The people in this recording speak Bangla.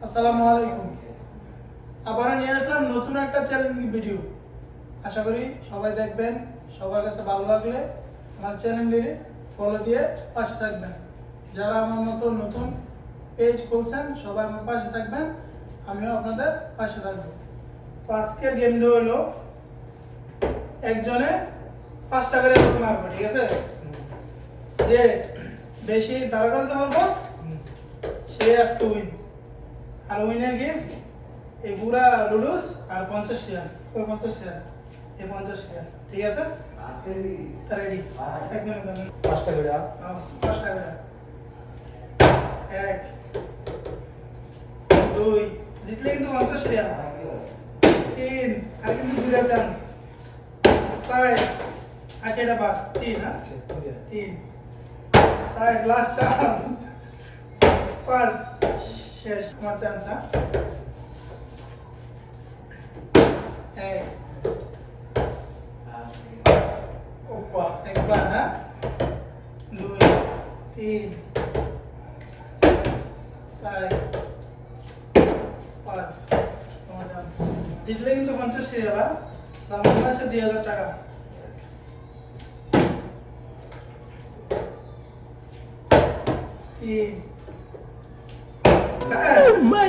আসসালামু আলাইকুম। আবার নিয়ে আসলাম নতুন একটা চ্যালেঞ্জিং ভিডিও। আশা করি সবাই দেখবেন। সবার কাছে ভালো লাগলে আমার চ্যানেলটি ফলো দিয়ে পাশে থাকবেন। যারা আমার মতো নতুন পেজ খুলছেন সবাই আমার পাশে থাকবেন, আমিও আপনাদের পাশে থাকবো। তো আজকের গেমটা হলো একজনে 5টা করে মারবো, ঠিক আছে? যে বেশি দাঁড়া করতে পারবো সে আজকে উইন। আর উইনের গিফট এই পুরা লুডুস আর 50 শেয়ার, ওই 50 শেয়ার, এই 50 শেয়ার, ঠিক আছে? তা রেডি? একজনের জন্য 5টা করে 5টা করে। 1 2 জিতলে কিন্তু 50 শেয়ার। 3 আর কিন্তু দুইটা চান্স। 4 আচ্ছা এটা বাদ 3 না? 3 4 লাস্ট চান্স। 5 শেষ আমার চান্স। হ্যাঁ ওপা একবার না, 2 3 4 5 তোমার চান্স। জিতলে কিন্তু 50 শেয়ার, দাম আছে 2000 টাকা। Oh my